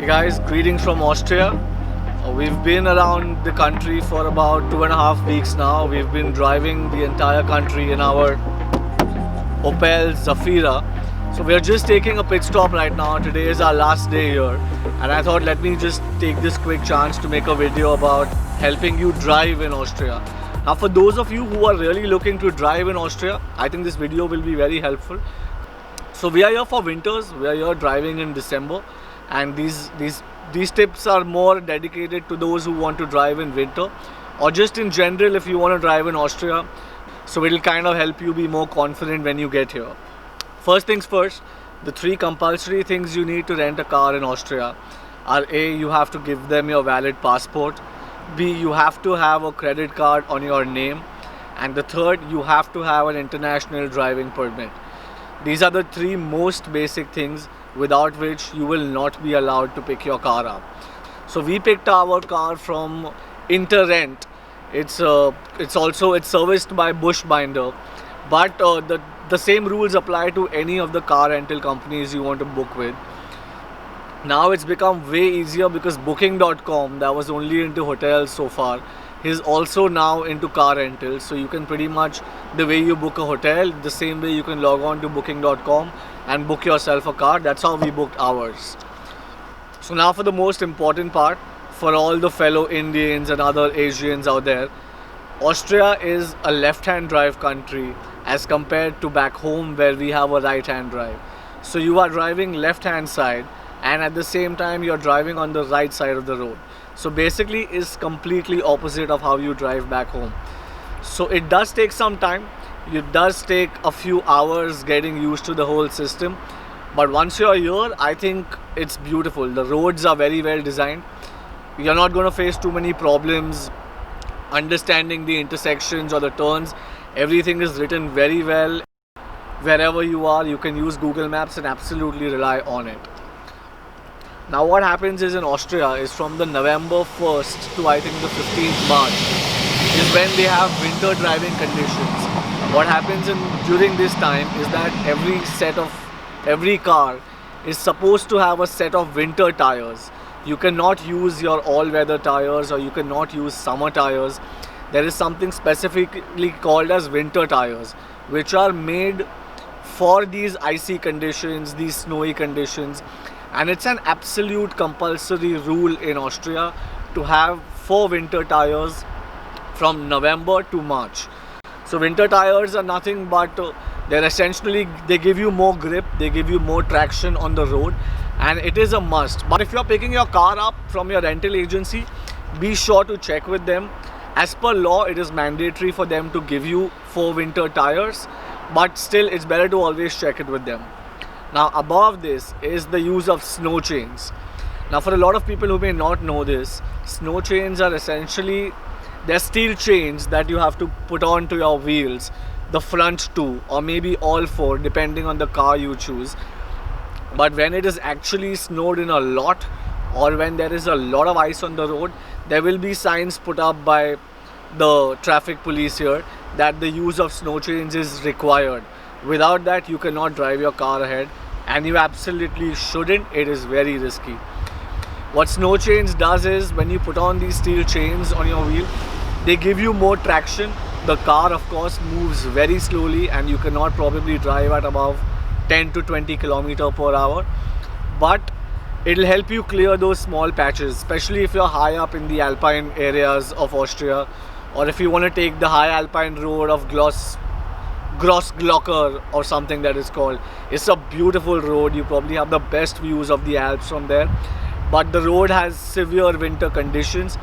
Hey guys, greetings from Austria. We've been around the country for about 2.5 weeks now. We've been driving the entire country in our Opel Zafira. So we're just taking a pit stop right now. Today is our last day here, and I thought let me just take this quick chance to make a video about helping you drive in Austria. Now for those of you who are really looking to drive in Austria, I think this video will be very helpful. So we are here for winters. We are here driving in December, and these tips are more dedicated to those who want to drive in winter, or just in general if you want to drive in Austria. So it'll kind of help you be more confident when you get here. First things first, the 3 compulsory things you need to rent a car in Austria are: A, you have to give them your valid passport; B, you have to have a credit card on your name; and the third, you have to have an international driving permit. These are the 3 most basic things without which you will not be allowed to pick your car up. So we picked our car from Interrent. It's serviced by Bushbinder, but the same rules apply to any of the car rental companies you want to book with. Now it's become way easier because Booking.com, that was only into hotels so far, is also now into car rentals. So you can pretty much, the way you book a hotel, the same way you can log on to Booking.com and book yourself a car. That's how we booked ours. So now for the most important part, for all the fellow Indians and other Asians out there, Austria is a left-hand drive country as compared to back home where we have a right-hand drive. So you are driving left-hand side, and at the same time you're driving on the right side of the road. So basically it's completely opposite of how you drive back home. So it does take some time. It does take a few hours getting used to the whole system, but once you're here, I think it's beautiful. The roads are very well designed. You're not going to face too many problems understanding the intersections or the turns. Everything is written very well. Wherever you are, you can use Google Maps and absolutely rely on it. Now what happens is in Austria is from the November 1st to I think the 15th March is when they have winter driving conditions. What happens during this time is that every car is supposed to have a set of winter tires. You cannot use your all-weather tires, or you cannot use summer tires. There is something specifically called as winter tires, which are made for these icy conditions, these snowy conditions. And it's an absolute compulsory rule in Austria to have 4 winter tires from November to March. So winter tires are nothing but they give you more grip, they give you more traction on the road, and it is a must. But if you're picking your car up from your rental agency, be sure to check with them. As per law, it is mandatory for them to give you 4 winter tires, but still it's better to always check it with them. Now above this is the use of snow chains. Now for a lot of people who may not know this, snow chains are essentially, they're steel chains that you have to put onto your wheels, the front 2 or maybe all 4 depending on the car you choose. But when it is actually snowed in a lot, or when there is a lot of ice on the road, there will be signs put up by the traffic police here that the use of snow chains is required. Without that, you cannot drive your car ahead, and you absolutely shouldn't. It is very risky. What snow chains does is, when you put on these steel chains on your wheel, they give you more traction. The car of course moves very slowly, and you cannot probably drive at above 10 to 20 km per hour, but it'll help you clear those small patches, especially if you're high up in the alpine areas of Austria, or if you want to take the high alpine road of Grossglockner or something that is called. It's a beautiful road. You probably have the best views of the Alps from there, but the road has severe winter conditions.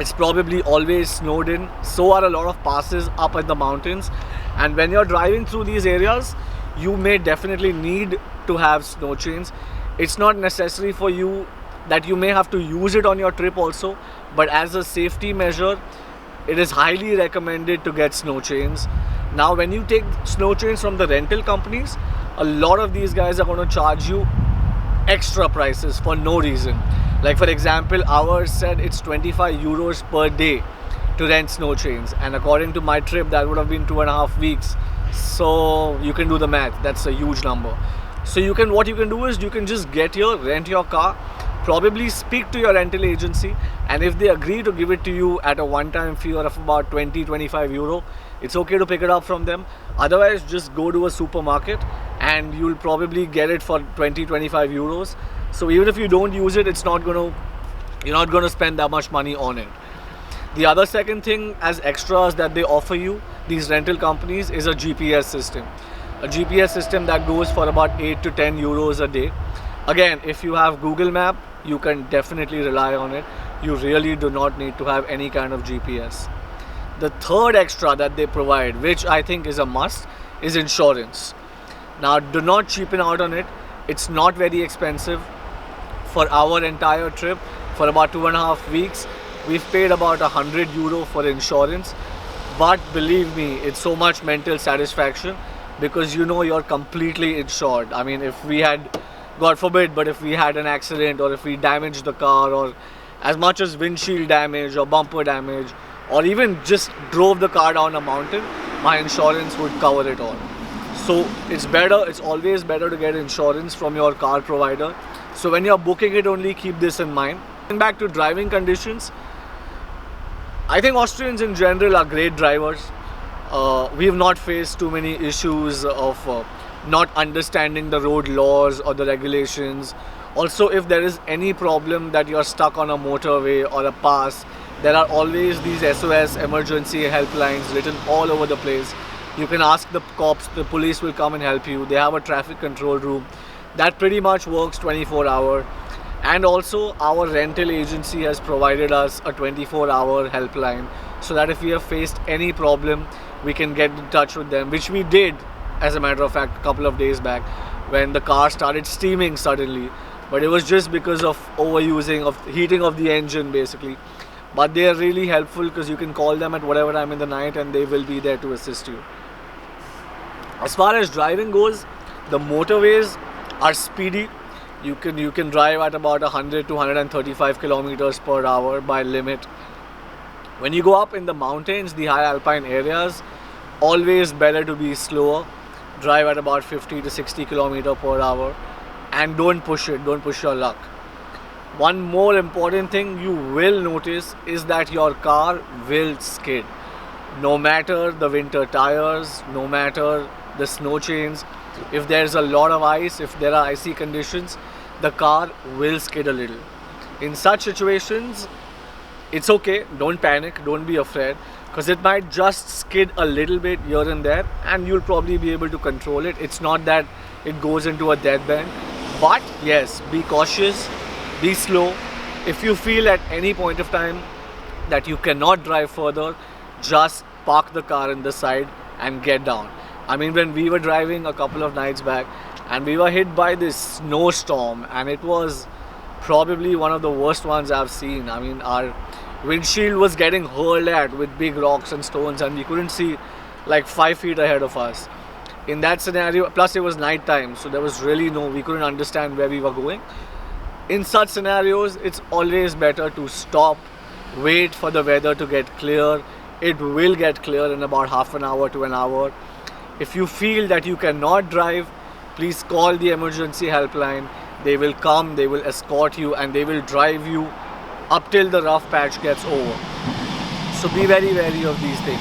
It's probably always snowed in. So are a lot of passes up at the mountains, and when you're driving through these areas, you may definitely need to have snow chains. It's not necessary for you that you may have to use it on your trip also, but as a safety measure, it is highly recommended to get snow chains. Now when you take snow chains from the rental companies, a lot of these guys are going to charge you extra prices for no reason. Like for example, ours said it's 25 euros per day to rent snow chains, and according to my trip that would have been 2.5 weeks. So you can do the math, that's a huge number. So what you can do is you can just get here, rent your car, probably speak to your rental agency, and if they agree to give it to you at a one-time fee of about 20-25 euro, it's okay to pick it up from them. Otherwise, just go to a supermarket and you'll probably get it for 20-25 euros. So even if you don't use it, you're not going to spend that much money on it. The other second thing as extras that they offer you, these rental companies, is a GPS system. A GPS system that goes for about 8 to 10 euros a day. Again, if you have Google Map, you can definitely rely on it. You really do not need to have any kind of GPS. The third extra that they provide, which I think is a must, is insurance. Now, do not cheapen out on it. It's not very expensive. For our entire trip, for about 2.5 weeks, we've paid about 100 euro for insurance. But believe me, it's so much mental satisfaction because you know you're completely insured. I mean, if we had, God forbid, but if we had an accident or if we damaged the car, or as much as windshield damage or bumper damage, or even just drove the car down a mountain, my insurance would cover it all. So it's always better to get insurance from your car provider. So when you're booking it, only keep this in mind. Going back to driving conditions, I think Austrians in general are great drivers. We have not faced too many issues of not understanding the road laws or the regulations. Also, if there is any problem that you're stuck on a motorway or a pass, there are always these SOS emergency helplines written all over the place. You can ask the cops, the police will come and help you. They have a traffic control room that pretty much works 24-hour. And also our rental agency has provided us a 24-hour helpline, so that if we have faced any problem, we can get in touch with them, which we did, as a matter of fact, a couple of days back when the car started steaming suddenly. But it was just because of overusing, of heating of the engine basically. But they are really helpful because you can call them at whatever time in the night and they will be there to assist you. As far as driving goes, the motorways are speedy. You can drive at about 100 to 135 kilometers per hour by limit. When you go up in the mountains, the high alpine areas, always better to be slower. Drive at about 50 to 60 kilometers per hour, and don't push your luck. One more important thing you will notice is that your car will skid. No matter the winter tires, no matter the snow chains, if there's a lot of ice, if there are icy conditions, the car will skid a little. In such situations, it's okay, don't panic, don't be afraid, because it might just skid a little bit here and there and you'll probably be able to control it. It's not that it goes into a dead bend. But yes, be cautious, be slow. If you feel at any point of time that you cannot drive further, just park the car in the side and get down. I mean, when we were driving a couple of nights back and we were hit by this snowstorm, and it was probably one of the worst ones I've seen. I mean, our windshield was getting hurled at with big rocks and stones and we couldn't see like 5 feet ahead of us. In that scenario, plus it was night time, so there was really we couldn't understand where we were going. In such scenarios, it's always better to stop, wait for the weather to get clear. It will get clear in about half an hour to an hour. If you feel that you cannot drive, please call the emergency helpline. They will come, they will escort you, and they will drive you up till the rough patch gets over. So be very wary of these things.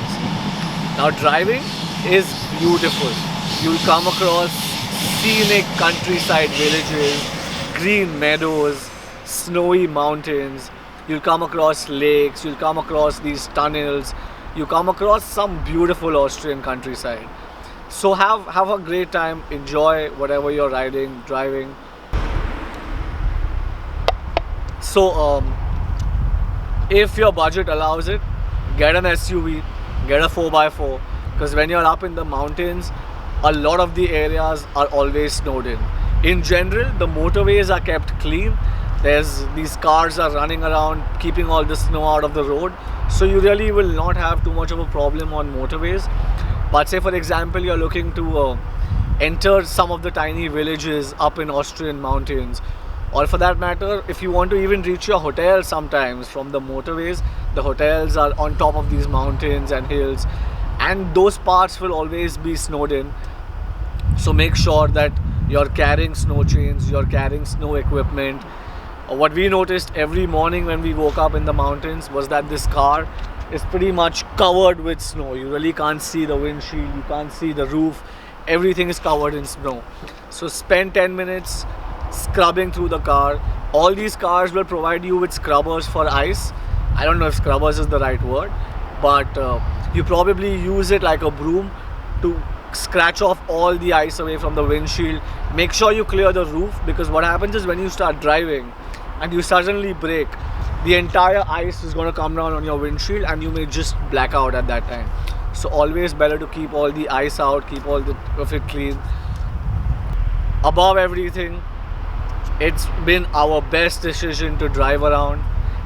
Now, driving is beautiful. You'll come across scenic countryside villages, green meadows, snowy mountains. You'll come across lakes, you'll come across these tunnels, you come across some beautiful Austrian countryside. So have a great time, enjoy whatever you're riding, driving. So if your budget allows it, get an SUV, get a 4x4, because when you're up in the mountains, a lot of the areas are always snowed in. In general, the motorways are kept clean. These cars are running around keeping all the snow out of the road, so you really will not have too much of a problem on motorways. But say for example you're looking to enter some of the tiny villages up in Austrian mountains, or for that matter if you want to even reach your hotel sometimes from the motorways, the hotels are on top of these mountains and hills, and those parts will always be snowed in. So make sure that you're carrying snow chains, you're carrying snow equipment, What we noticed every morning when we woke up in the mountains was that this car is pretty much covered with snow. You really can't see the windshield, you can't see the roof, everything is covered in snow. So spend 10 minutes scrubbing through the car. All these cars will provide you with scrubbers for ice. I don't know if scrubbers is the right word, but you probably use it like a broom to scratch off all the ice away from the windshield. Make sure you clear the roof, because what happens is when you start driving and you suddenly brake, the entire ice is going to come down on your windshield and you may just black out at that time. So always better to keep all the ice out, keep all of it clean. Above everything, it's been our best decision to drive around.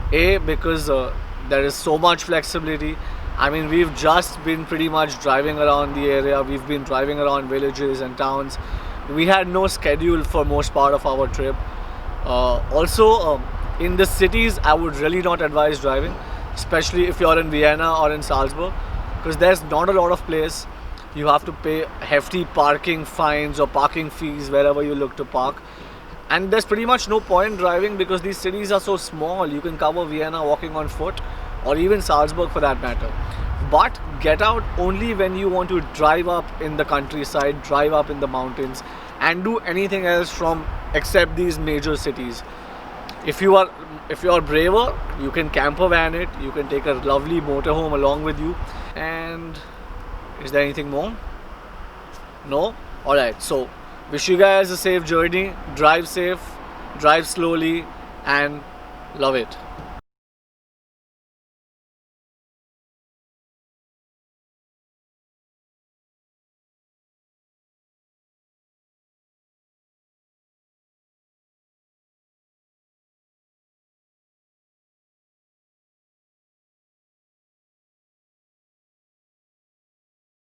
Because there is so much flexibility. I mean, we've just been pretty much driving around the area. We've been driving around villages and towns. We had no schedule for most part of our trip. Also, in the cities, I would really not advise driving, especially if you're in Vienna or in Salzburg, because there's not a lot of place. You have to pay hefty parking fines or parking fees wherever you look to park. And there's pretty much no point driving because these cities are so small. You can cover Vienna walking on foot, or even Salzburg for that matter. But get out only when you want to drive up in the countryside, drive up in the mountains, and do anything else from except these major cities. If you are braver, you can camper van it. You can take a lovely motorhome along with you. And is there anything more? No? Alright, so wish you guys a safe journey. Drive safe, drive slowly, and love it.